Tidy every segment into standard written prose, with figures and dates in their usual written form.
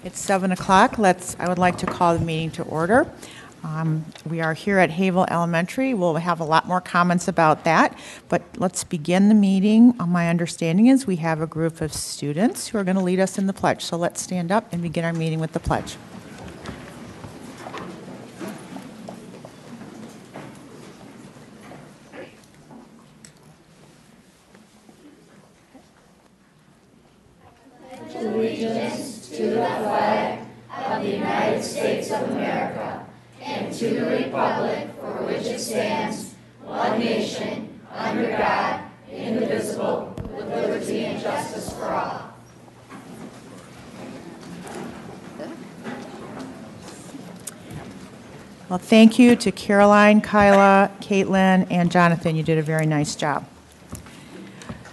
It's 7 o'clock. I would like to call the meeting to order. We are here at Havel Elementary. We'll have a lot more comments about that, but let's begin the meeting. My understanding is we have a group of students who are going to lead us in the pledge. So let's stand up and begin our meeting with the pledge. Allegiance to the flag of the United States of America and to the republic for which it stands, one nation, under God, indivisible, with liberty and justice for all. Well, thank you to Caroline, Kyla, Caitlin, and Jonathan. You did a very nice job.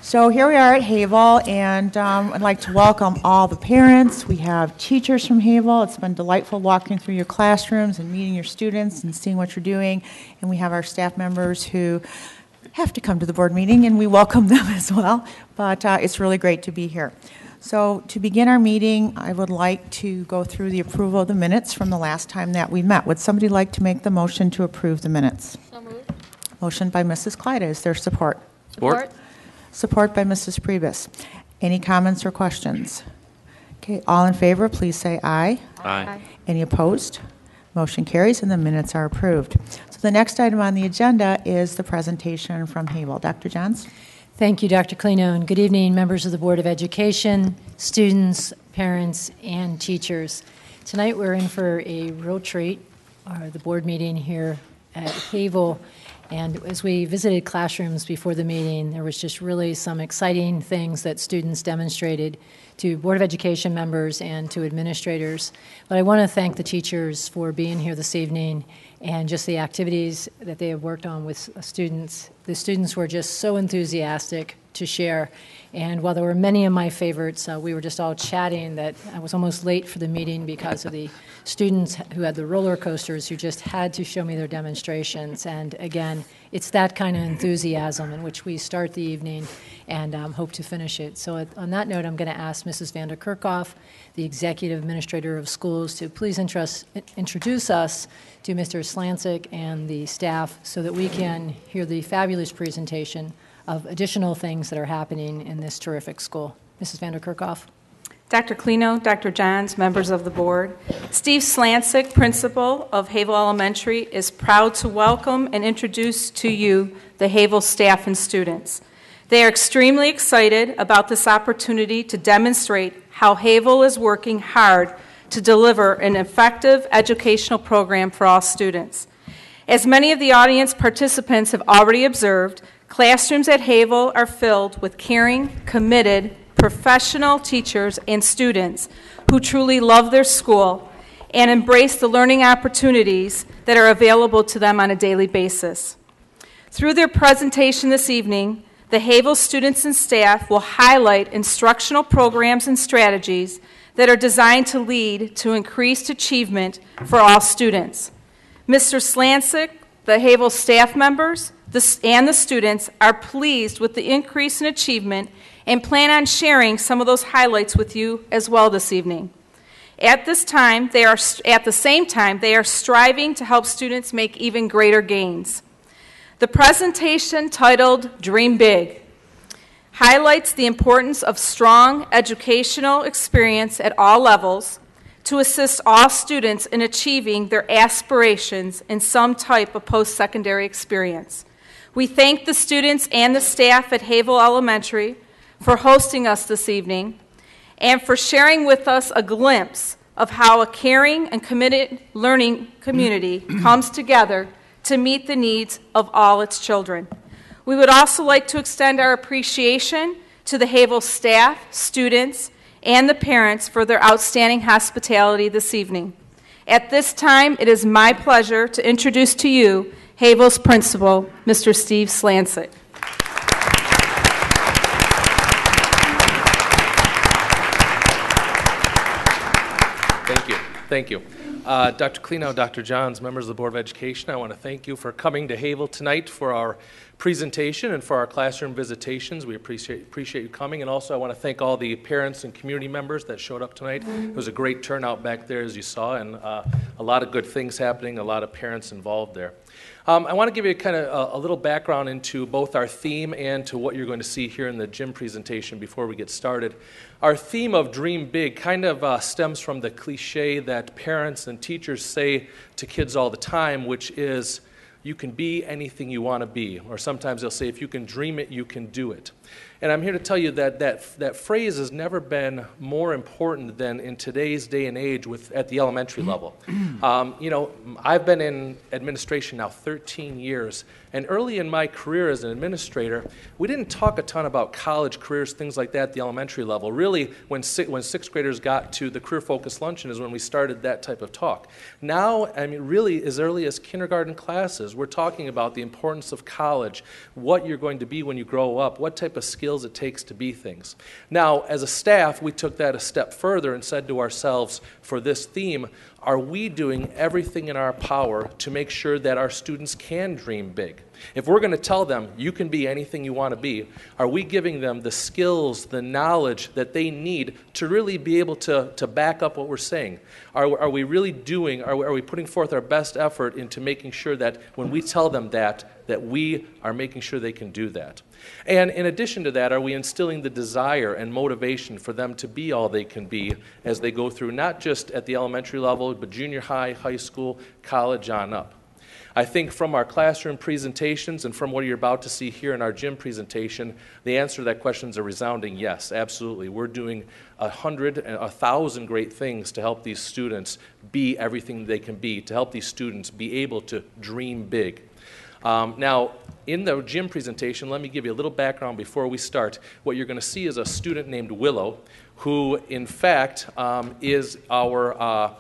So here we are at Havel, and I'd like to welcome all the parents. We have teachers from Havel. It's been delightful walking through your classrooms and meeting your students and seeing what you're doing. And we have our staff members who have to come to the board meeting, and we welcome them as well. But it's really great to be here. So to begin our meeting, I would like to go through the approval of the minutes from the last time that we met. Would somebody like to make the motion to approve the minutes? So moved. Motion by Mrs. Clyde. Is there support? Support. Support by Mrs. Priebus. Any comments or questions? Okay, all in favor, please say aye. Aye. Any opposed? Motion carries and the minutes are approved. So the next item on the agenda is the presentation from Havel. Dr. Johns? Thank you, Dr. Clino, and good evening, members of the Board of Education, students, parents, and teachers. Tonight we're in for a real treat, the board meeting here at Havel. And as we visited classrooms before the meeting, there was just really some exciting things that students demonstrated to Board of Education members and to administrators. But I want to thank the teachers for being here this evening and just the activities that they have worked on with students. The students were just so enthusiastic to share. And while there were many of my favorites, we were just all chatting that I was almost late for the meeting because of the students who had the roller coasters who just had to show me their demonstrations. And again, it's that kind of enthusiasm in which we start the evening and hope to finish it. So on that note, I'm going to ask Mrs. Vander Kerkhoff, the Executive Administrator of Schools, to please introduce us to Mr. Slancic and the staff so that we can hear the fabulous presentation of additional things that are happening in this terrific school. Mrs. Vander Kerkhoff. Dr. Clino, Dr. Johns, members of the board. Steve Slancic, principal of Havel Elementary, is proud to welcome and introduce to you the Havel staff and students. They are extremely excited about this opportunity to demonstrate how Havel is working hard to deliver an effective educational program for all students. As many of the audience participants have already observed, classrooms at Havel are filled with caring, committed, professional teachers and students who truly love their school and embrace the learning opportunities that are available to them on a daily basis. Through their presentation this evening, the Havel students and staff will highlight instructional programs and strategies that are designed to lead to increased achievement for all students. Mr. Slancic, the Havel staff members, and the students are pleased with the increase in achievement and plan on sharing some of those highlights with you as well this evening. At the same time, they are striving to help students make even greater gains. The presentation, titled Dream Big, highlights the importance of strong educational experience at all levels to assist all students in achieving their aspirations in some type of post-secondary experience. We thank the students and the staff at Havel Elementary for hosting us this evening and for sharing with us a glimpse of how a caring and committed learning community comes together to meet the needs of all its children. We would also like to extend our appreciation to the Havel staff, students, and the parents for their outstanding hospitality this evening. At this time, it is my pleasure to introduce to you Havel's principal, Mr. Steve Slancic. Thank you. Dr. Clino, Dr. Johns, members of the Board of Education, I want to thank you for coming to Havel tonight for our presentation and for our classroom visitations. We appreciate you coming. And also I want to thank all the parents and community members that showed up tonight. It was a great turnout back there, as you saw, and a lot of good things happening, a lot of parents involved there. I want to give you kind of a little background into both our theme and to what you're going to see here in the gym presentation before we get started. Our theme of Dream Big kind of stems from the cliche that parents and teachers say to kids all the time, which is, you can be anything you want to be. Or sometimes they'll say, if you can dream it, you can do it. And I'm here to tell you that that phrase has never been more important than in today's day and age at the elementary level. You know, I've been in administration now 13 years, and early in my career as an administrator, we didn't talk a ton about college careers, things like that at the elementary level. Really, when sixth graders got to the career-focused luncheon is when we started that type of talk. Now, I mean, really, as early as kindergarten classes, we're talking about the importance of college, what you're going to be when you grow up, what type of skills it takes to be things. Now, as a staff, we took that a step further and said to ourselves, for this theme, are we doing everything in our power to make sure that our students can dream big? If we're going to tell them, you can be anything you want to be, are we giving them the skills, the knowledge that they need to really be able to back up what we're saying? Are we really are we putting forth our best effort into making sure that when we tell them that we are making sure they can do that? And in addition to that, are we instilling the desire and motivation for them to be all they can be as they go through, not just at the elementary level, but junior high, high school, college on up? I think from our classroom presentations and from what you're about to see here in our gym presentation, the answer to that question is a resounding yes, absolutely. We're doing 100 and 1,000 great things to help these students be everything they can be, to help these students be able to dream big. Now, in the gym presentation, let me give you a little background before we start. What you're going to see is a student named Willow, who in fact is our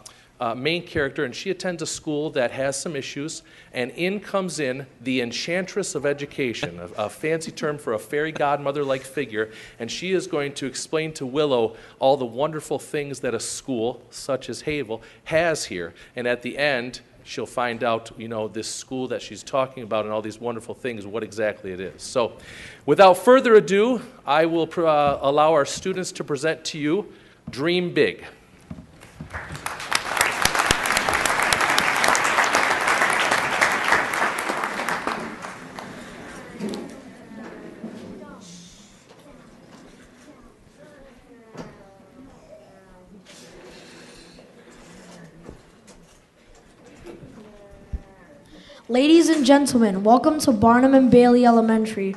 main character, and she attends a school that has some issues, and in comes in the enchantress of education, a fancy term for a fairy godmother-like figure, and she is going to explain to Willow all the wonderful things that a school, such as Havel, has here, and at the end, she'll find out, you know, this school that she's talking about and all these wonderful things, what exactly it is. So, without further ado, I will allow our students to present to you Dream Big. Ladies and gentlemen, welcome to Barnum and Bailey Elementary,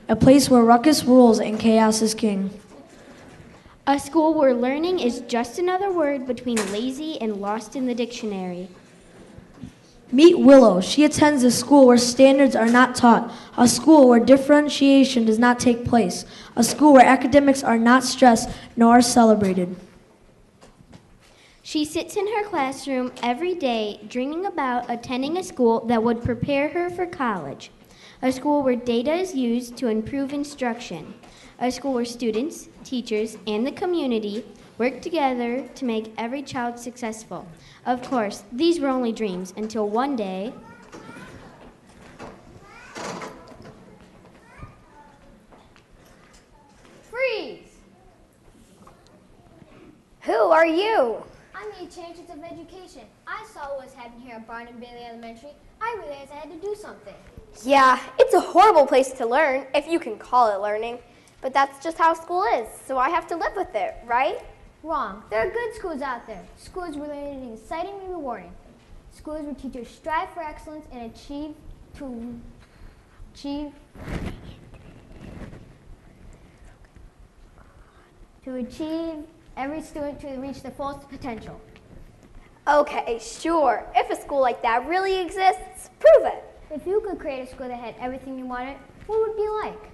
a place where ruckus rules and chaos is king. A school where learning is just another word between lazy and lost in the dictionary. Meet Willow. She attends a school where standards are not taught, a school where differentiation does not take place, a school where academics are not stressed nor celebrated. She sits in her classroom every day dreaming about attending a school that would prepare her for college, a school where data is used to improve instruction, a school where students, teachers, and the community work together to make every child successful. Of course, these were only dreams until one day... Freeze! Who are you? I'm the enchantress of education. I saw what was happening here at Barnum Bailey Elementary. I realized I had to do something. Yeah, it's a horrible place to learn, if you can call it learning. But that's just how school is, so I have to live with it, right? Wrong. There are good schools out there. Schools where learning is exciting and rewarding. Schools where teachers strive for excellence and achieve every student to reach their fullest potential. Okay, sure. If a school like that really exists, prove it. If you could create a school that had everything you wanted, what would it be like?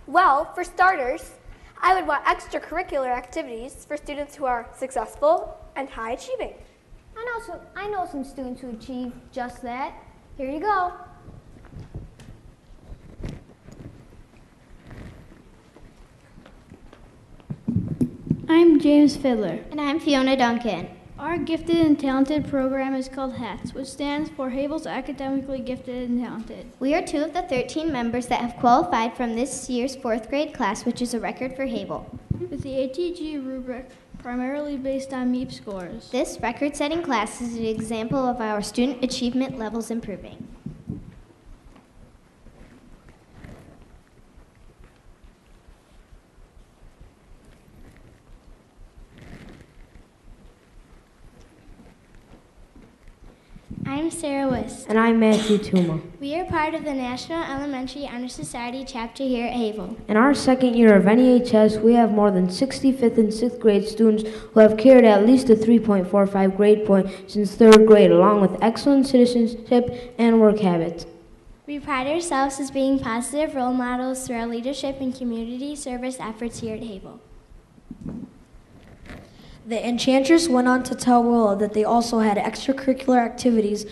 Well, for starters, I would want extracurricular activities for students who are successful and high achieving. I know some students who achieve just that. Here you go. I'm James Fiddler. And I'm Fiona Duncan. Our Gifted and Talented program is called HATS, which stands for Havel's Academically Gifted and Talented. We are 2 of the 13 members that have qualified from this year's 4th grade class, which is a record for Havel. With the ATG rubric primarily based on MEP scores. This record-setting class is an example of our student achievement levels improving. I'm Sarah Wiss. And I'm Matthew Tuma. We are part of the National Elementary Honor Society chapter here at Havel. In our second year of NEHS, we have more than 60 5th and 6th grade students who have carried at least a 3.45 grade point since 3rd grade, along with excellent citizenship and work habits. We pride ourselves as being positive role models through our leadership and community service efforts here at Havel. The Enchantress went on to tell Willow that they also had extracurricular activities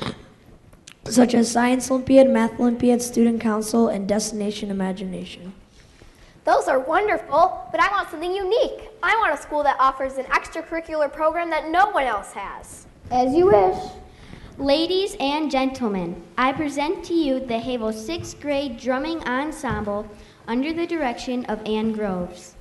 such as Science Olympiad, Math Olympiad, Student Council, and Destination Imagination. Those are wonderful, but I want something unique. I want a school that offers an extracurricular program that no one else has. As you wish. Ladies and gentlemen, I present to you the Havel 6th grade drumming ensemble under the direction of Ann Groves.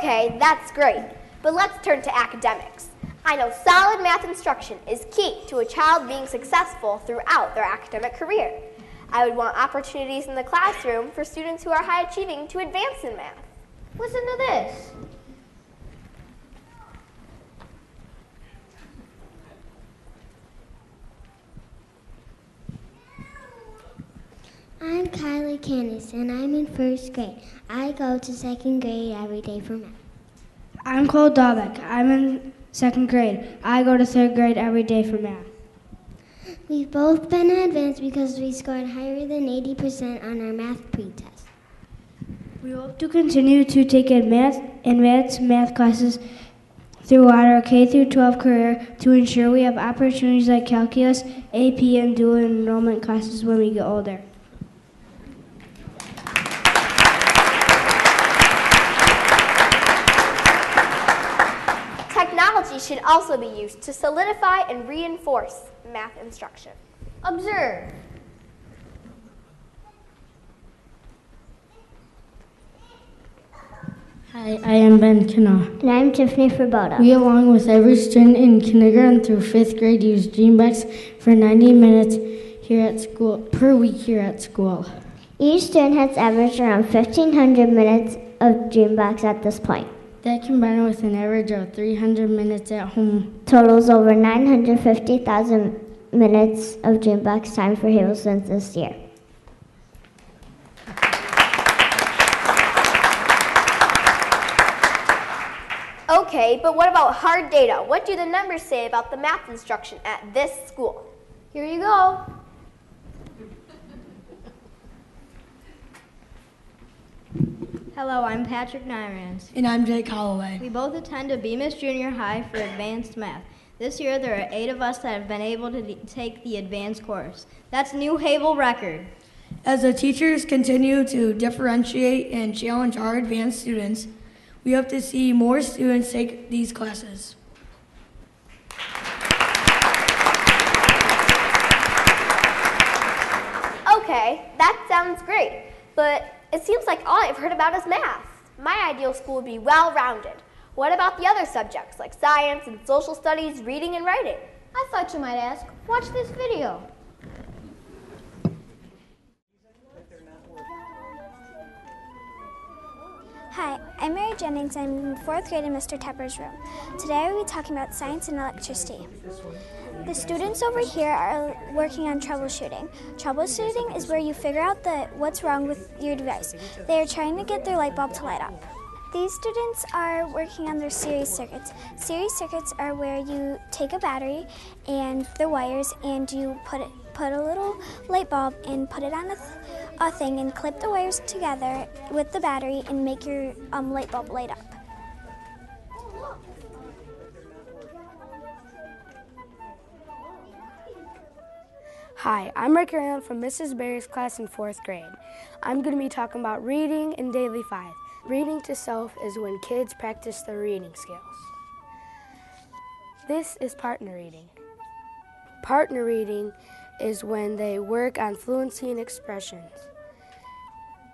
Okay, that's great. But let's turn to academics. I know solid math instruction is key to a child being successful throughout their academic career. I would want opportunities in the classroom for students who are high achieving to advance in math. Listen to this. I'm Kylie Candice, and I'm in first grade. I go to second grade every day for math. I'm Cole Daubek. I'm in second grade. I go to third grade every day for math. We've both been advanced because we scored higher than 80% on our math pre-test. We hope to continue to take advanced math classes throughout our K through 12 career to ensure we have opportunities like calculus, AP, and dual enrollment classes when we get older. Technology should also be used to solidify and reinforce math instruction. Observe. Hi, I am Ben Kinaw. And I'm Tiffany Froboda. We, along with every student in kindergarten through 5th grade, use GeneBucks for 90 minutes per week here at school. Each student has averaged around 1,500 minutes of GeneBucks at this point. That combined with an average of 300 minutes at home totals over 950,000 minutes of GeneBucks time for Havel students this year. Okay, but what about hard data? What do the numbers say about the math instruction at this school? Here you go. Hello, I'm Patrick Nyrans. And I'm Jake Holloway. We both attend a Bemis Junior High for advanced math. This year, there are 8 of us that have been able to take the advanced course. That's a new Havel record. As the teachers continue to differentiate and challenge our advanced students, we hope to see more students take these classes. Okay, that sounds great, but it seems like all I've heard about is math. My ideal school would be well-rounded. What about the other subjects like science and social studies, reading and writing? I thought you might ask. Watch this video. Hi, I'm Mary Jennings. I'm in 4th grade in Mr. Tepper's room. Today I will be talking about science and electricity. The students over here are working on troubleshooting. Troubleshooting is where you figure out what's wrong with your device. They are trying to get their light bulb to light up. These students are working on their series circuits. Series circuits are where you take a battery and the wires and you put a little light bulb and put it on a thing and clip the wires together with the battery and make your light bulb light up. Hi, I'm Rick Rand from Mrs. Berry's class in 4th grade. I'm going to be talking about reading in Daily 5. Reading to self is when kids practice their reading skills. This is partner reading. Partner reading is when they work on fluency and expressions.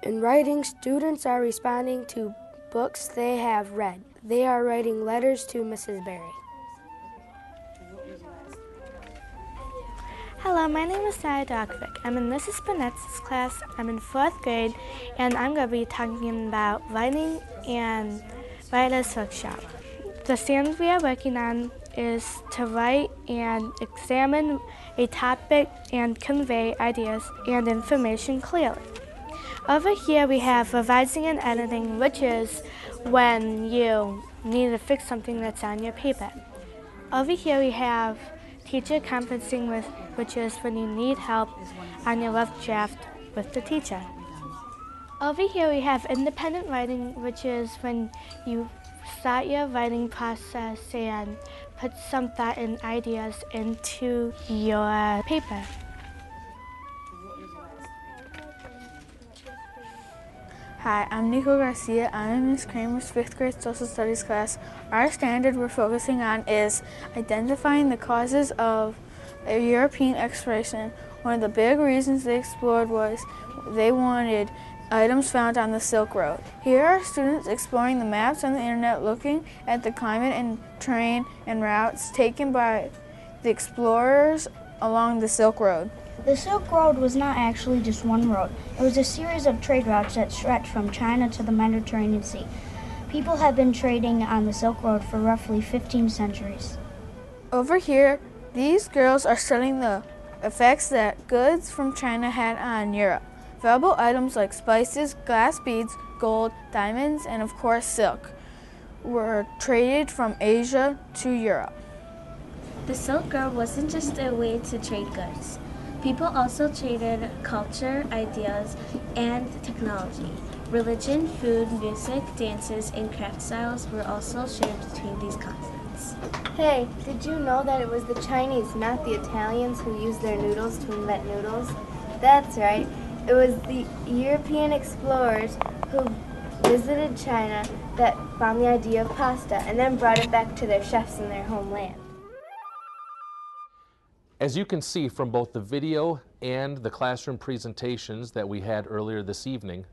In writing, students are responding to books they have read. They are writing letters to Mrs. Berry. Hello, my name is Sarah Dogvik. I'm in Mrs. Bonnett's class. I'm in 4th grade, and I'm going to be talking about writing and writer's workshop. The standard we are working on is to write and examine a topic and convey ideas and information clearly. Over here we have revising and editing, which is when you need to fix something that's on your paper. Over here we have teacher conferencing with, which is when you need help on your rough draft with the teacher. Over here we have independent writing, which is when you start your writing process and put some thought and ideas into your paper. Hi, I'm Nico Garcia. I'm in Ms. Kramer's 5th grade social studies class. Our standard we're focusing on is identifying the causes of a European exploration. One of the big reasons they explored was they wanted items found on the Silk Road. Here are students exploring the maps on the internet, looking at the climate and terrain and routes taken by the explorers along the Silk Road. The Silk Road was not actually just one road. It was a series of trade routes that stretched from China to the Mediterranean Sea. People have been trading on the Silk Road for roughly 15 centuries. Over here, these girls are studying the effects that goods from China had on Europe. Valuable items like spices, glass beads, gold, diamonds, and of course silk were traded from Asia to Europe. The Silk Road wasn't just a way to trade goods. People also traded culture, ideas, and technology. Religion, food, music, dances, and craft styles were also shared between these continents. Hey, did you know that it was the Chinese, not the Italians, who used their noodles to invent noodles? That's right. It was the European explorers who visited China that found the idea of pasta and then brought it back to their chefs in their homeland. As you can see from both the video and the classroom presentations that we had earlier this evening,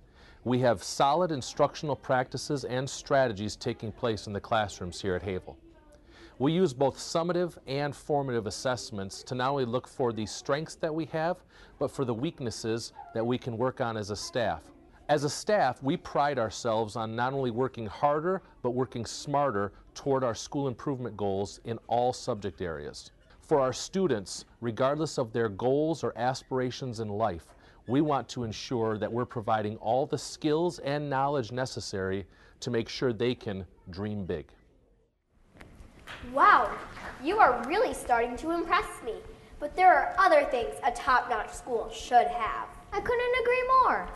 we have solid instructional practices and strategies taking place in the classrooms here at Havel. We use both summative and formative assessments to not only look for the strengths that we have, but for the weaknesses that we can work on as a staff. As a staff, we pride ourselves on not only working harder, but working smarter toward our school improvement goals in all subject areas. For our students, regardless of their goals or aspirations in life, we want to ensure that we're providing all the skills and knowledge necessary to make sure they can dream big. Wow, you are really starting to impress me. But there are other things a top-notch school should have. I couldn't agree more.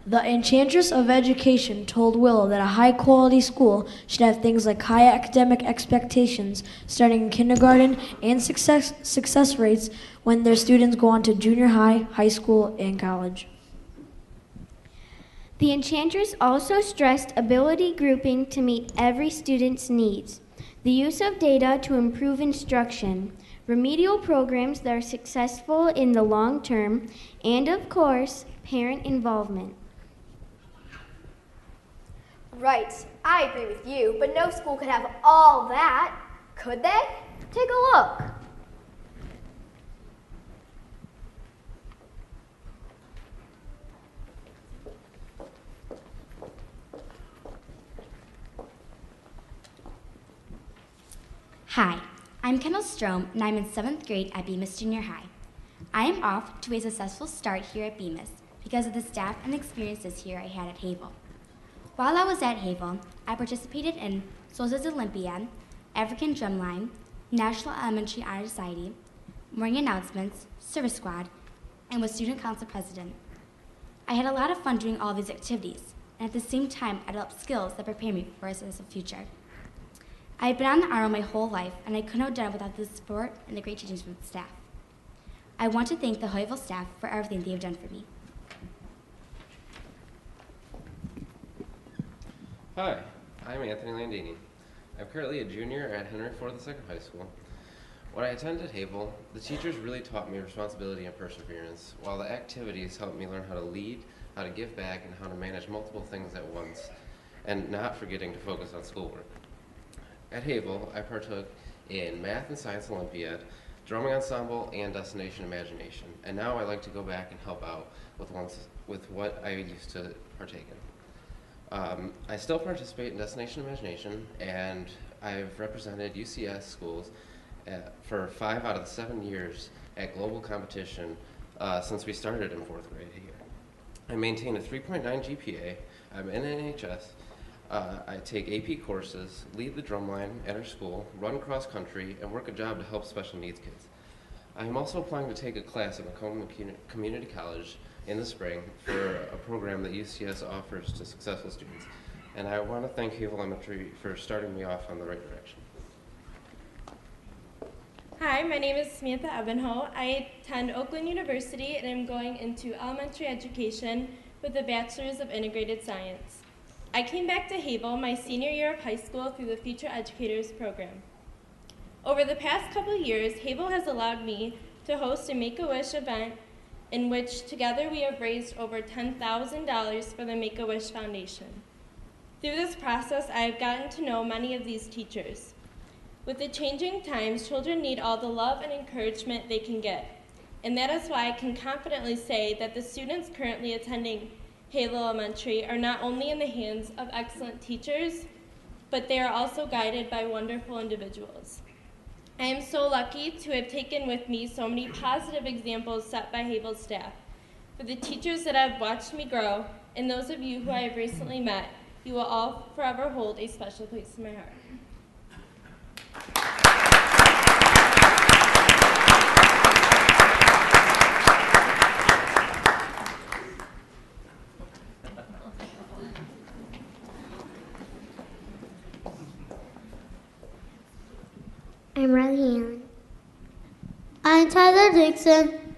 The Enchantress of Education told Willow that a high-quality school should have things like high academic expectations starting in kindergarten and success rates when their students go on to junior high, high school, and college. The Enchantress also stressed ability grouping to meet every student's needs, the use of data to improve instruction, remedial programs that are successful in the long term, and of course, parent involvement. Right, I agree with you, but no school could have all that, could they? Take a look. Hi, I'm Kendall Strom, and I'm in 7th grade at Bemis Junior High. I am off to a successful start here at Bemis because of the staff and experiences here I had at Havel. While I was at Havel, I participated in Solstice Olympiad, African Drumline, National Elementary Honor Society, morning announcements, service squad, and was student council president. I had a lot of fun doing all these activities, and at the same time, I developed skills that prepare me for a successful future. I have been on the honor roll my whole life, and I couldn't have done it without the support and the great teachings from the staff. I want to thank the Havel staff for everything they have done for me. Hi, I'm Anthony Landini. I'm currently a junior at Henry Ford II High School. When I attended Havel, the teachers really taught me responsibility and perseverance, while the activities helped me learn how to lead, how to give back, and how to manage multiple things at once, and not forgetting to focus on schoolwork. At Havel, I partook in Math and Science Olympiad, Drumming Ensemble, and Destination Imagination, and now I like to go back and help out with what I used to partake in. I still participate in Destination Imagination, and I've represented UCS schools for 5 out of the 7 years at global competition since we started in 4th grade here. I maintain a 3.9 GPA, I'm in NHS, I take AP courses, lead the drumline at our school, run cross country, and work a job to help special needs kids. I am also applying to take a class at Macomb Community College in the spring for a program that UCS offers to successful students. And I want to thank Havel Elementary for starting me off on the right direction. Hi, my name is Samantha Ebenho. I attend Oakland University and I'm going into elementary education with a Bachelor's of Integrated Science. I came back to Havel my senior year of high school through the Future Educators program. Over the past couple of years, Havel has allowed me to host a Make-A-Wish event in which together we have raised over $10,000 for the Make-A-Wish Foundation. Through this process, I have gotten to know many of these teachers. With the changing times, children need all the love and encouragement they can get. And that is why I can confidently say that the students currently attending Havel Elementary are not only in the hands of excellent teachers, but they are also guided by wonderful individuals. I am so lucky to have taken with me so many positive examples set by Havel's staff. For the teachers that have watched me grow, and those of you who I have recently met, you will all forever hold a special place in my heart. I'm Riley Allen. I'm Tyler Dixon.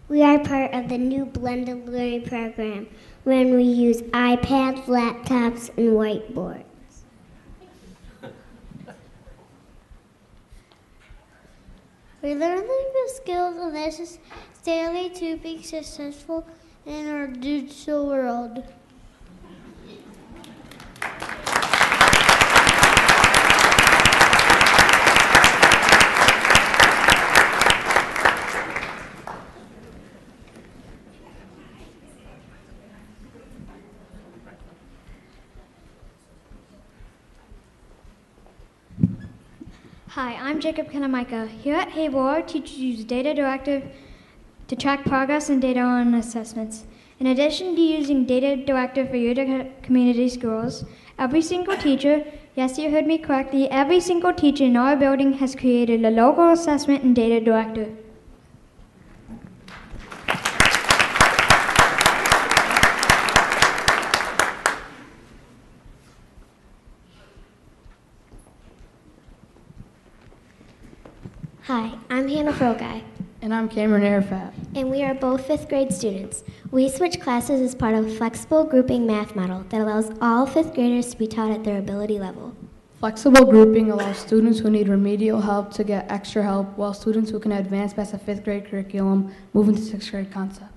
We are part of the new blended learning program when we use iPads, laptops, and whiteboards. We're learning the skills necessary to be successful in our digital world. Hi, I'm Jacob Kanamaika. Here at Havel, our teachers use Data Directive to track progress and data on assessments. In addition to using Data Directive for Utica Community Schools, every single teacher, yes, you heard me correctly, every single teacher in our building has created a local assessment in Data Directive. Hi, I'm Hannah Frogai. And I'm Cameron Arafat. And we are both 5th grade students. We switch classes as part of a flexible grouping math model that allows all 5th graders to be taught at their ability level. Flexible grouping allows students who need remedial help to get extra help, while students who can advance past a 5th grade curriculum move into 6th grade concepts.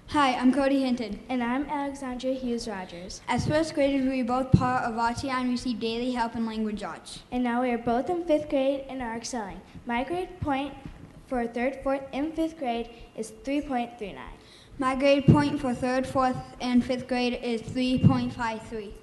Hi, I'm Cody Hinton. And I'm Alexandra Hughes Rogers. As 1st graders, we are both part of RTI and receive daily help in language arts. And now we are both in 5th grade and are excelling. My grade point for 3rd, 4th, and 5th grade is 3.39. My grade point for 3rd, 4th, and 5th grade is 3.53.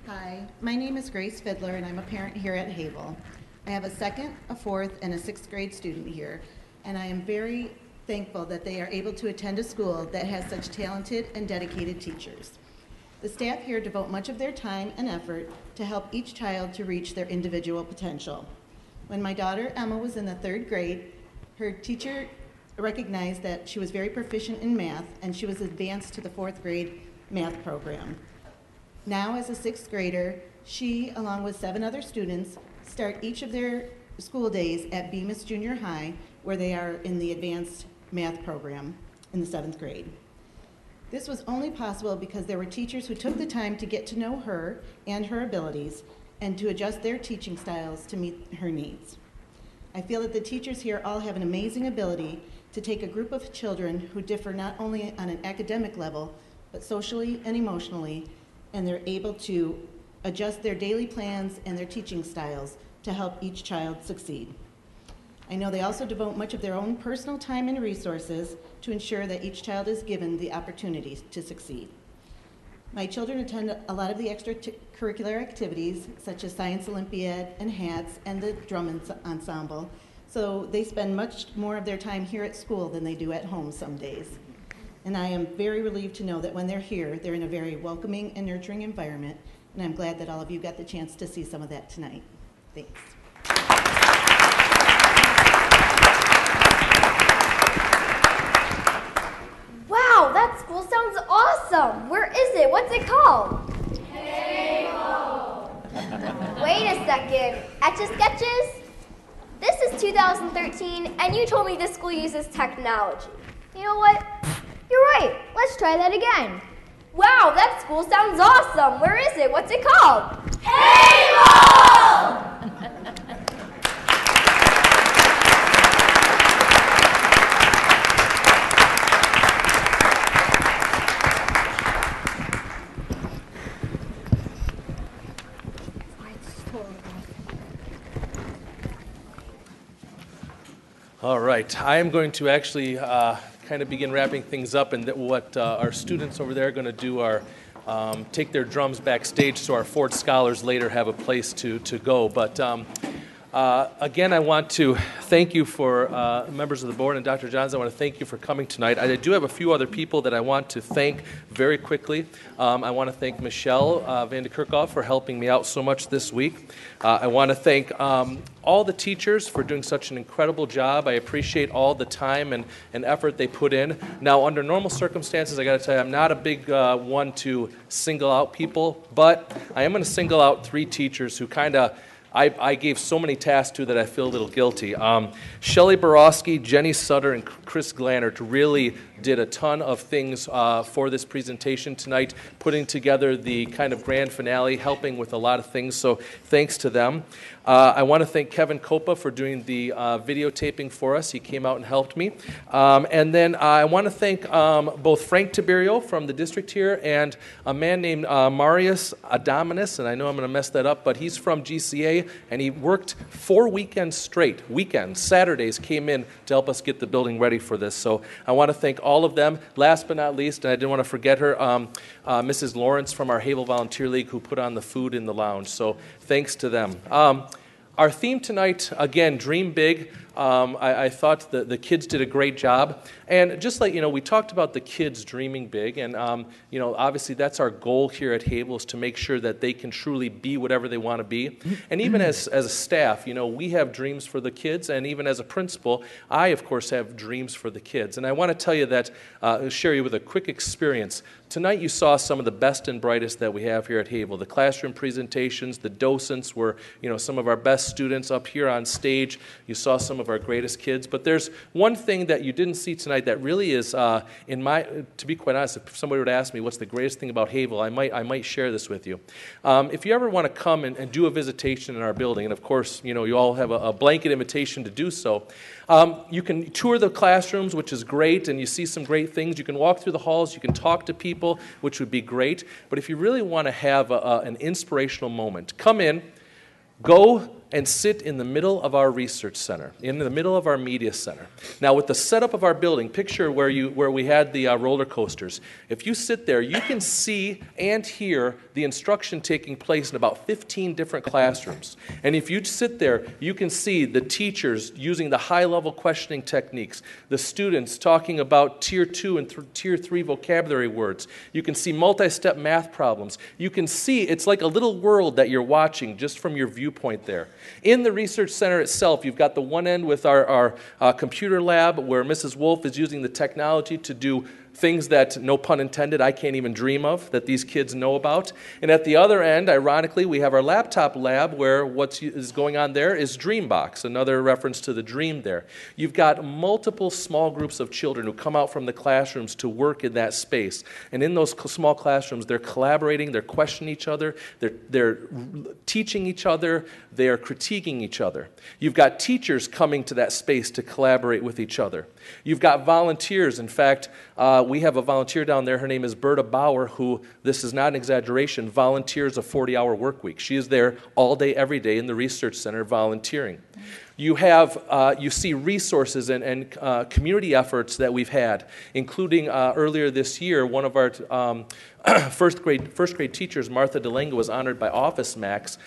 Hi, my name is Grace Fiddler, and I'm a parent here at Havel. I have a 2nd, a 4th, and a 6th grade student here, and I am very thankful that they are able to attend a school that has such talented and dedicated teachers. The staff here devote much of their time and effort to help each child to reach their individual potential. When my daughter Emma was in the 3rd grade, her teacher recognized that she was very proficient in math, and she was advanced to the 4th grade math program. Now, as a 6th grader, she, along with 7 other students, start each of their school days at Bemis Junior High, where they are in the advanced math program in the 7th grade. This was only possible because there were teachers who took the time to get to know her and her abilities and to adjust their teaching styles to meet her needs. I feel that the teachers here all have an amazing ability to take a group of children who differ not only on an academic level, but socially and emotionally, and they're able to adjust their daily plans and their teaching styles to help each child succeed. I know they also devote much of their own personal time and resources to ensure that each child is given the opportunities to succeed. My children attend a lot of the extracurricular activities, such as Science Olympiad and HATS and the drum ensemble, so they spend much more of their time here at school than they do at home some days. And I am very relieved to know that when they're here, they're in a very welcoming and nurturing environment, and I'm glad that all of you got the chance to see some of that tonight. Thanks. Wow, that school sounds awesome! Where is it? What's it called? Etch a Sketches? This is 2013, and you told me this school uses technology. You know what? You're right. Let's try that again. Wow, that school sounds awesome. Where is it? What's it called? Havel! All right, I am going to actually kind of begin wrapping things up, and what our students over there are going to do are take their drums backstage so our Ford Scholars later have a place to go. But again, I want to thank you for members of the board, and Dr. Johns, I want to thank you for coming tonight. I do have a few other people that I want to thank very quickly. I want to thank Michelle Van de Kerkhoff for helping me out so much this week. I want to thank all the teachers for doing such an incredible job. I appreciate all the time and effort they put in. Now, under normal circumstances, I got to tell you, I'm not a big one to single out people, but I am going to single out 3 teachers who kind of I gave so many tasks to that I feel a little guilty. Shelley Borowski, Jenny Sutter, and Chris Glannert really did a ton of things for this presentation tonight, putting together the kind of grand finale, helping with a lot of things, so thanks to them. I want to thank Kevin Copa for doing the videotaping for us. He came out and helped me. And then I want to thank both Frank Tiberio from the district here and a man named Marius Adaminus, and I know I'm going to mess that up, but he's from GCA, and he worked 4 weekends straight. Weekends, Saturdays, came in to help us get the building ready for this. So I want to thank all of them. Last but not least, and I didn't want to forget her, Mrs. Lawrence from our Havel Volunteer League, who put on the food in the lounge. So thanks to them. Our theme tonight, again, Dream Big. I thought the kids did a great job. And just like, we talked about the kids dreaming big. And, obviously that's our goal here at Havel, is to make sure that they can truly be whatever they want to be. And even as a staff, we have dreams for the kids. And even as a principal, I, of course, have dreams for the kids. And I want to tell you that, share you with a quick experience. Tonight you saw some of the best and brightest that we have here at Havel. The classroom presentations, the docents were, some of our best students up here on stage. You saw some of our greatest kids. But there's one thing that you didn't see tonight that really is, to be quite honest, if somebody would ask me what's the greatest thing about Havel, I might share this with you. If you ever want to come and do a visitation in our building, and of course, you all have a blanket invitation to do so, you can tour the classrooms, which is great, and you see some great things. You can walk through the halls, you can talk to people, which would be great. But if you really want to have an inspirational moment, come in, go and sit in the middle of our research center, in the middle of our media center. Now, with the setup of our building, picture where we had the roller coasters. If you sit there, you can see and hear the instruction taking place in about 15 different classrooms. And if you sit there, you can see the teachers using the high-level questioning techniques, the students talking about Tier 2 and Tier 3 vocabulary words. You can see multi-step math problems. You can see it's like a little world that you're watching just from your viewpoint there. In the research center itself, you've got the one end with our computer lab, where Mrs. Wolf is using the technology to do things that, no pun intended, I can't even dream of, that these kids know about. And at the other end, ironically, we have our laptop lab, where what is going on there is Dreambox, another reference to the dream there. You've got multiple small groups of children who come out from the classrooms to work in that space. And in those small classrooms, they're collaborating, they're questioning each other, they're teaching each other, they are critiquing each other. You've got teachers coming to that space to collaborate with each other. You've got volunteers. In fact, we have a volunteer down there. Her name is Berta Bauer, who, this is not an exaggeration, volunteers a 40-hour work week. She is there all day, every day in the research center volunteering. You see resources and community efforts that we've had, including earlier this year, one of our first grade teachers, Martha DeLango, was honored by Office Max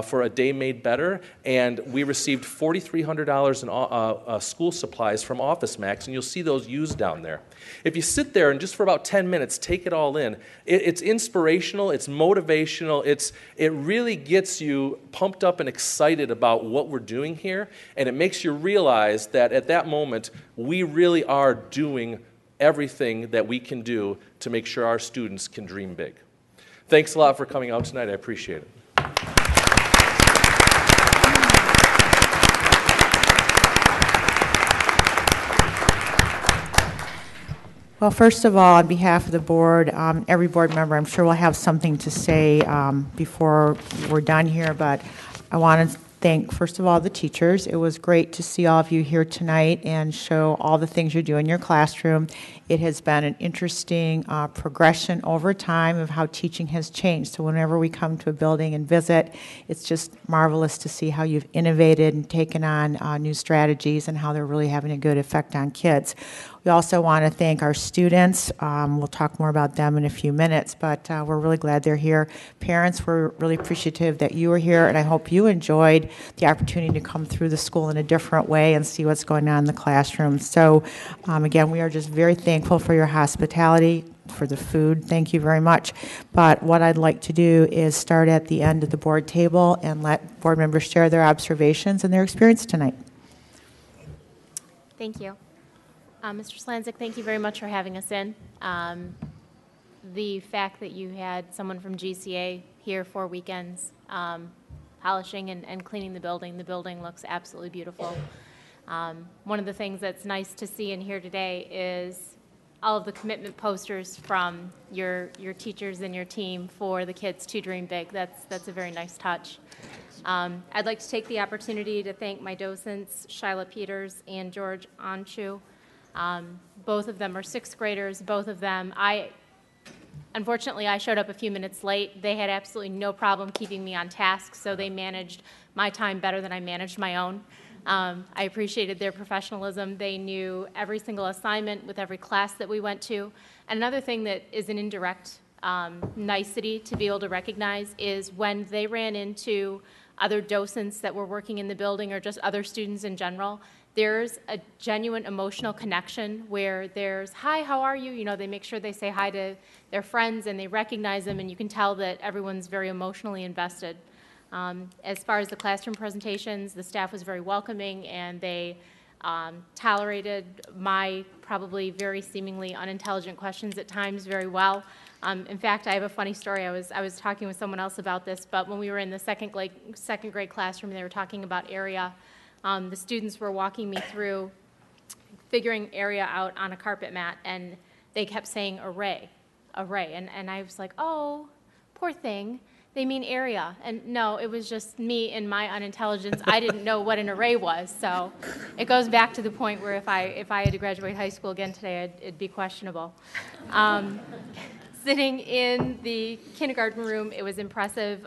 for a day made better, and we received $4,300 in school supplies from Office Max, and you'll see those used down there. If you sit there and just for about 10 minutes take it all in, it's inspirational, it's motivational, it really gets you pumped up and excited about what we're doing here, and it makes you realize that at that moment we really are doing everything that we can do to make sure our students can dream big. Thanks a lot for coming out tonight. I appreciate it. Well, first of all, on behalf of the board, every board member, I'm sure will have something to say before we're done here, but I want to thank, first of all, the teachers. It was great to see all of you here tonight and show all the things you do in your classroom. It has been an interesting progression over time of how teaching has changed. So whenever we come to a building and visit, it's just marvelous to see how you've innovated and taken on new strategies and how they're really having a good effect on kids. We also want to thank our students. We'll talk more about them in a few minutes, but we're really glad they're here. Parents, we're really appreciative that you were here, and I hope you enjoyed the opportunity to come through the school in a different way and see what's going on in the classroom. So again, we are just very thankful for your hospitality, for the food. Thank you very much. But what I'd like to do is start at the end of the board table and let board members share their observations and their experience tonight. Thank you. Mr. Slanzik, thank you very much for having us in. The fact that you had someone from GCA here for weekends polishing and cleaning the building looks absolutely beautiful. One of the things that's nice to see and hear today is all of the commitment posters from your teachers and your team for the kids to dream big. That's a very nice touch. I'd like to take the opportunity to thank my docents, Shyla Peters and George Anshu. Both of them are sixth graders. Both of them, unfortunately, I showed up a few minutes late. They had absolutely no problem keeping me on task, so they managed my time better than I managed my own. I appreciated their professionalism. They knew every single assignment with every class that we went to. And another thing that is an indirect nicety to be able to recognize is when they ran into other docents that were working in the building or just other students in general, there's a genuine emotional connection where there's, hi, how are you? You know, they make sure they say hi to their friends and they recognize them, and you can tell that everyone's very emotionally invested. As far as the classroom presentations, the staff was very welcoming, and they tolerated my probably very seemingly unintelligent questions at times very well. In fact, I have a funny story. I was talking with someone else about this, but when we were in the second grade classroom, they were talking about area. The students were walking me through figuring area out on a carpet mat, and they kept saying array, and I was like, oh, poor thing, they mean area. And no, it was just me and my unintelligence. I didn't know what an array was, so it goes back to the point where if I had to graduate high school again today, it'd be questionable. Sitting in the kindergarten room, it was impressive.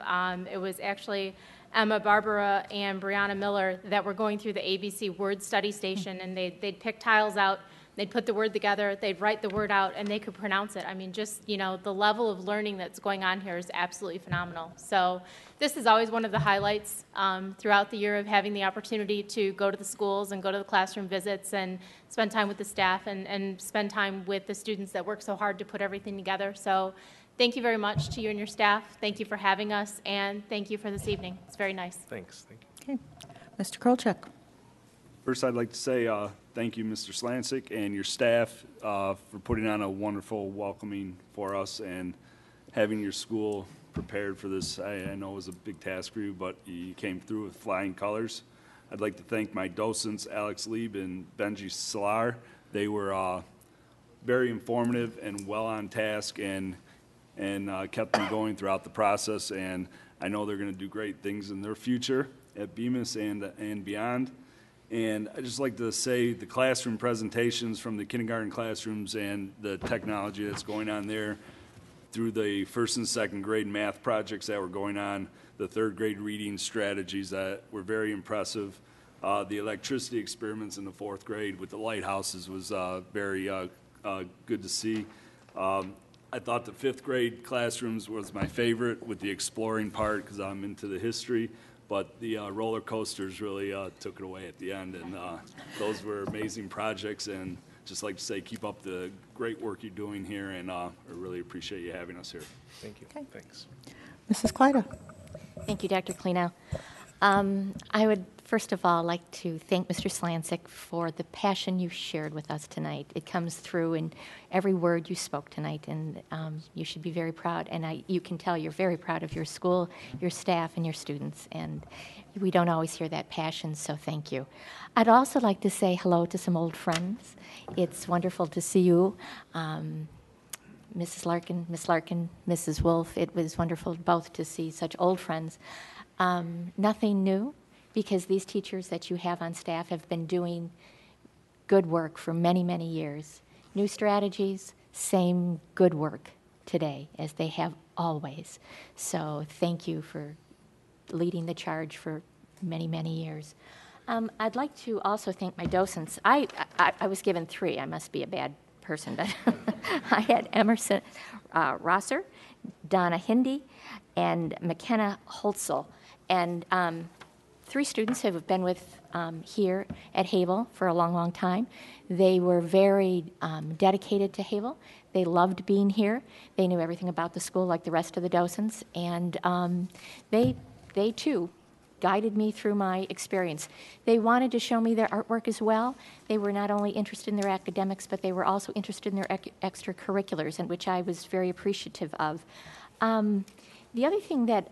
It was actually Emma, Barbara, and Brianna Miller that were going through the ABC word study station, and they'd pick tiles out, they'd put the word together, they'd write the word out, and they could pronounce it. I mean, just, you know, the level of learning that's going on here is absolutely phenomenal. So this is always one of the highlights throughout the year of having the opportunity to go to the schools and go to the classroom visits and spend time with the staff and spend time with the students that work so hard to put everything together. So thank you very much to you and your staff. Thank you for having us, and thank you for this evening. It's very nice. Thanks. Thank you. Okay. Mr. Krolchek. First, I'd like to say thank you, Mr. Slancic, and your staff for putting on a wonderful welcoming for us and having your school prepared for this. I know it was a big task for you, but you came through with flying colors. I'd like to thank my docents, Alex Lieb and Benji Salar. They were very informative and well on task and kept me going throughout the process, and I know they're going to do great things in their future at Bemis and beyond. And I'd just like to say the classroom presentations from the kindergarten classrooms and the technology that's going on there through the first and second grade math projects that were going on, the third grade reading strategies that were very impressive. The electricity experiments in the fourth grade with the lighthouses was very good to see. I thought the fifth grade classrooms was my favorite with the exploring part because I'm into the history, but the roller coasters really took it away at the end, and those were amazing projects, and just like to say keep up the great work you're doing here, and I really appreciate you having us here. Thank you. Okay. Thanks. Mrs. Kleida. Thank you, Dr. Klenow. I would first of all like to thank Mr. Slancic for the passion you shared with us tonight. It comes through in every word you spoke tonight, and you should be very proud. And you can tell you're very proud of your school, your staff, and your students. And we don't always hear that passion, so thank you. I'd also like to say hello to some old friends. It's wonderful to see you. Mrs. Larkin, Miss Larkin, Mrs. Wolf, it was wonderful both to see such old friends. Nothing new, because these teachers that you have on staff have been doing good work for many, many years. New strategies, same good work today as they have always. So thank you for leading the charge for many, many years. I'd like to also thank my docents. I was given 3. I must be a bad person, but I had Emerson Rosser, Donna Hindi, and McKenna Holtzel. And 3 students who have been with here at Havel for a long, long time. They were very dedicated to Havel. They loved being here. They knew everything about the school like the rest of the docents. And they too guided me through my experience. They wanted to show me their artwork as well. They were not only interested in their academics, but they were also interested in their extracurriculars, and which I was very appreciative of. The other thing that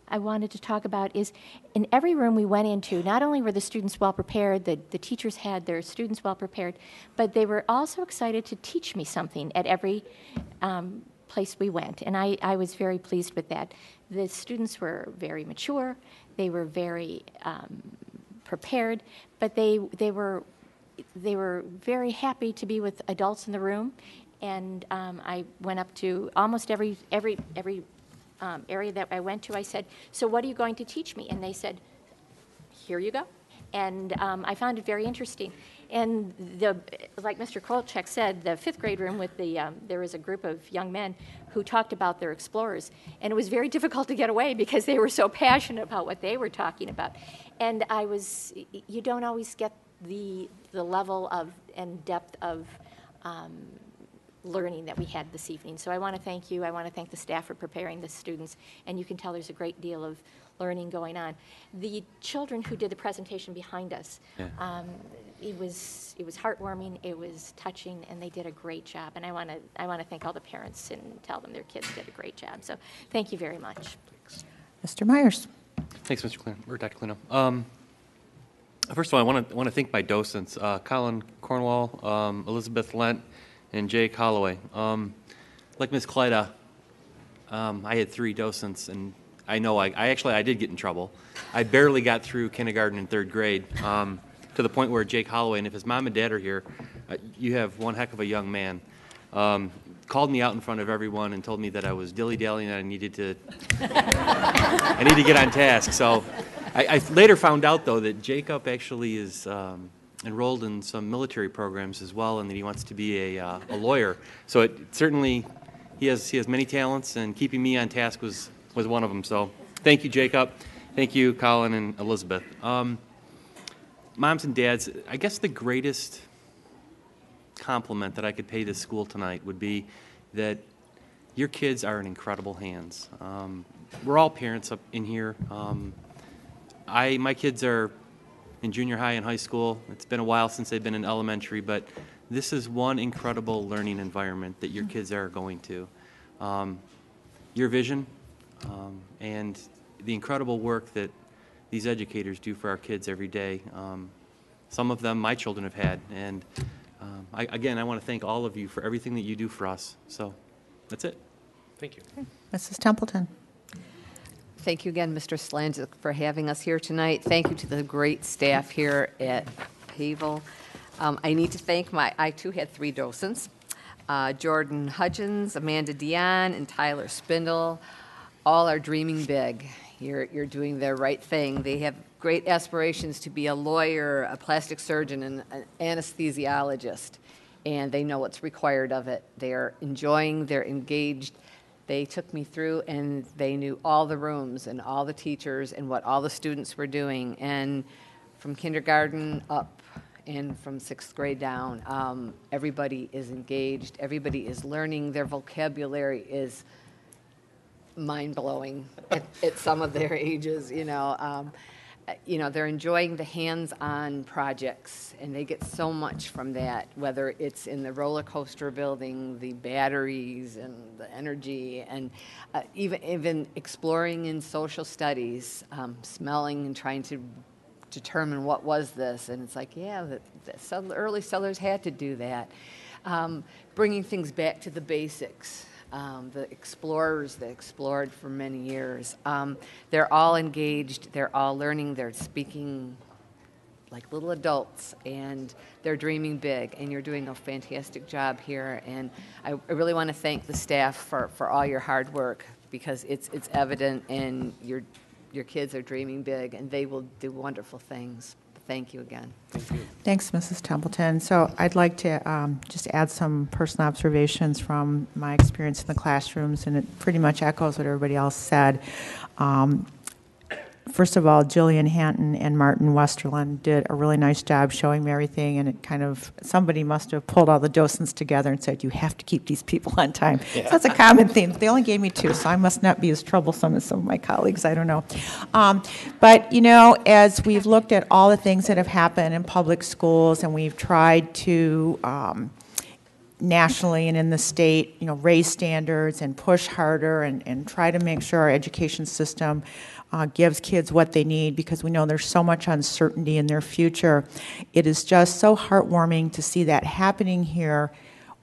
I wanted to talk about is in every room we went into, not only were the students well prepared, the teachers had their students well prepared, but they were also excited to teach me something at every place we went, and I was very pleased with that. The students were very mature, they were very prepared, but they were very happy to be with adults in the room, and I went up to almost every area that I went to. I said, "So what are you going to teach me?" And they said, "Here you go." And I found it very interesting. And like Mr. Kolchak said, the 5th grade room with there was a group of young men who talked about their explorers. And it was very difficult to get away because they were so passionate about what they were talking about. And you don't always get the level of and depth of learning that we had this evening. So I want to thank you. I want to thank the staff for preparing the students. And you can tell there's a great deal of learning going on. The children who did the presentation behind us, it was heartwarming, it was touching, and they did a great job. And I want to thank all the parents and tell them their kids did a great job. So thank you very much. Thanks. Mr. Myers. Thanks, Mr. Clino, or Dr. Clino. First of all, I want to thank my docents, Colin Cornwall, Elizabeth Lent, and Jake Holloway. Like Ms. Kleida, I had 3 docents, and I know I did get in trouble. I barely got through kindergarten and 3rd grade, to the point where Jake Holloway, and if his mom and dad are here, you have one heck of a young man, called me out in front of everyone and told me that I was dilly-dallying and I needed to get on task. So I later found out, though, that Jacob actually is enrolled in some military programs as well, and that he wants to be a lawyer. So it certainly, he has many talents, and keeping me on task was one of them. So thank you, Jacob. Thank you, Colin and Elizabeth. Moms and dads, I guess the greatest compliment that I could pay this school tonight would be that your kids are in incredible hands. We're all parents up in here. My kids are in junior high and high school. It's been a while since they've been in elementary, but this is one incredible learning environment that your kids are going to. Your vision and the incredible work that these educators do for our kids every day. Some of them my children have had, and I want to thank all of you for everything that you do for us. So that's it. Thank you. Okay. Mrs. Templeton. Thank you again, Mr. Slancic, for having us here tonight. Thank you to the great staff here at Havel. I need to thank I too had 3 docents, Jordan Hudgens, Amanda Dion, and Tyler Spindle. All are dreaming big. You're doing the right thing. They have great aspirations to be a lawyer, a plastic surgeon, and an anesthesiologist, and they know what's required of it. They are enjoying, they're engaged. They took me through, and they knew all the rooms and all the teachers and what all the students were doing, and from kindergarten up and from 6th grade down, everybody is engaged, everybody is learning, their vocabulary is mind-blowing at some of their ages, they're enjoying the hands-on projects, and they get so much from that, whether it's in the roller coaster building, the batteries, and the energy, and even exploring in social studies, smelling and trying to determine what was this. And it's like, yeah, the early settlers had to do that. Bringing things back to the basics. The explorers that explored for many years. They're all engaged, they're all learning, they're speaking like little adults, and they're dreaming big, and you're doing a fantastic job here. And I really want to thank the staff for all your hard work, because it's evident, and your kids are dreaming big, and they will do wonderful things. Thank you again. Thank you. Thanks, Mrs. Templeton. So I'd like to just add some personal observations from my experience in the classrooms, and it pretty much echoes what everybody else said. First of all, Jillian Hanton and Martin Westerlund did a really nice job showing me everything, and it kind of, somebody must have pulled all the docents together and said, you have to keep these people on time. Yeah. So that's a common theme. They only gave me 2, so I must not be as troublesome as some of my colleagues. I don't know. But, as we've looked at all the things that have happened in public schools, and we've tried to nationally and in the state, raise standards and push harder and try to make sure our education system gives kids what they need, because we know there's so much uncertainty in their future. It is just so heartwarming to see that happening here.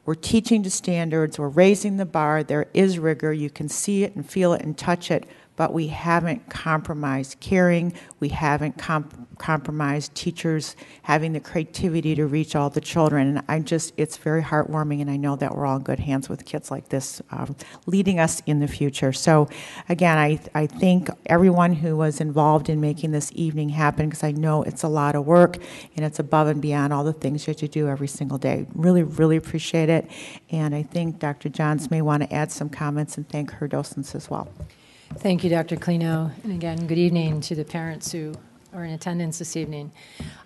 We're teaching to standards, we're raising the bar, there is rigor, you can see it and feel it and touch it, but we haven't compromised caring, we haven't compromised teachers having the creativity to reach all the children. And it's very heartwarming, and I know that we're all in good hands with kids like this leading us in the future. So again, I thank everyone who was involved in making this evening happen, because I know it's a lot of work, and it's above and beyond all the things you have to do every single day. Really, really appreciate it. And I think Dr. Johns may want to add some comments and thank her docents as well. Thank you, Dr. Clino. And again, good evening to the parents who are in attendance this evening.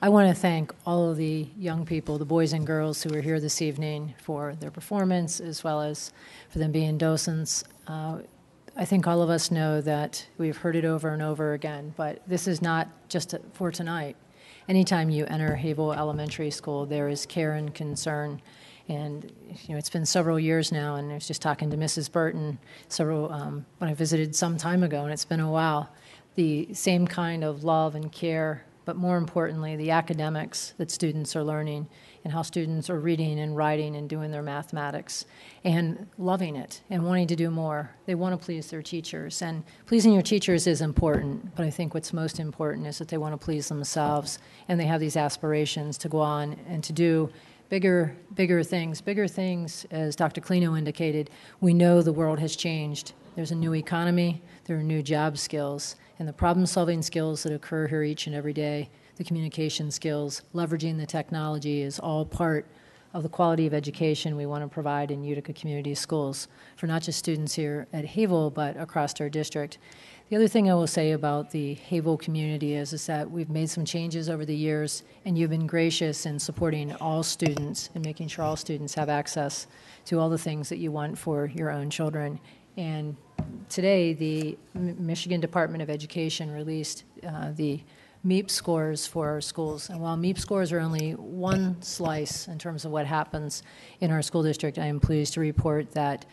I want to thank all of the young people, the boys and girls who are here this evening, for their performance, as well as for them being docents. I think all of us know that we've heard it over and over again, but this is not just for tonight. Anytime you enter Havel Elementary School, there is care and concern. And it's been several years now, and I was just talking to Mrs. Burton when I visited some time ago, and it's been a while. The same kind of love and care, but more importantly, the academics that students are learning, and how students are reading and writing and doing their mathematics and loving it and wanting to do more. They want to please their teachers, and pleasing your teachers is important, but I think what's most important is that they want to please themselves, and they have these aspirations to go on and to do bigger things, as Dr. Clino indicated. We know the world has changed. There's a new economy, there are new job skills, and the problem-solving skills that occur here each and every day, the communication skills, leveraging the technology, is all part of the quality of education we want to provide in Utica Community Schools for not just students here at Havel, but across our district. The other thing I will say about the Havel community is that we've made some changes over the years, and you've been gracious in supporting all students and making sure all students have access to all the things that you want for your own children. And today, the Michigan Department of Education released the MEEP scores for our schools. And while MEEP scores are only one slice in terms of what happens in our school district, I am pleased to report that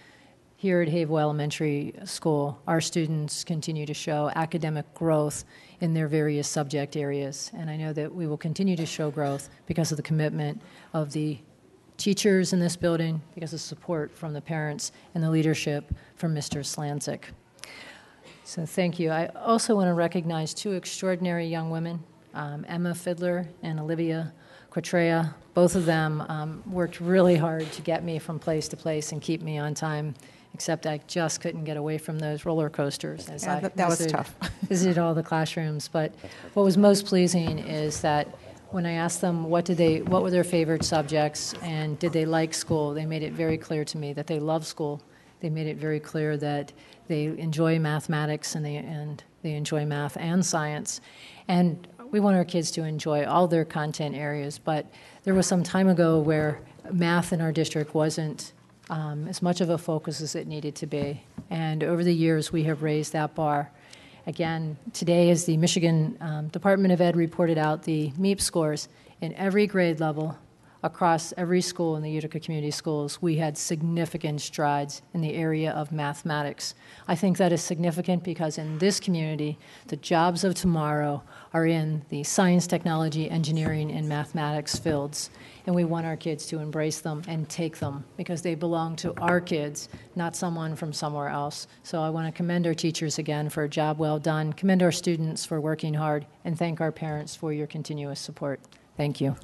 here at Havel Elementary School, our students continue to show academic growth in their various subject areas. And I know that we will continue to show growth because of the commitment of the teachers in this building, because of support from the parents and the leadership from Mr. Slancic. So thank you. I also want to recognize 2 extraordinary young women, Emma Fiddler and Olivia Quatrea. Both of them worked really hard to get me from place to place and keep me on time, except I just couldn't get away from those roller coasters as I was tough. visited all the classrooms. But what was most pleasing is that when I asked them what were their favorite subjects and did they like school, they made it very clear to me that they love school. They made it very clear that they enjoy mathematics and they enjoy math and science. And we want our kids to enjoy all their content areas, but there was some time ago where math in our district wasn't as much of a focus as it needed to be. And over the years, we have raised that bar. Again, today, as the Michigan Department of Ed reported out the MEP scores, in every grade level, across every school in the Utica Community Schools, we had significant strides in the area of mathematics. I think that is significant because in this community, the jobs of tomorrow are in the science, technology, engineering, and mathematics fields. And we want our kids to embrace them and take them because they belong to our kids, not someone from somewhere else. So I want to commend our teachers again for a job well done, commend our students for working hard, and thank our parents for your continuous support. Thank you.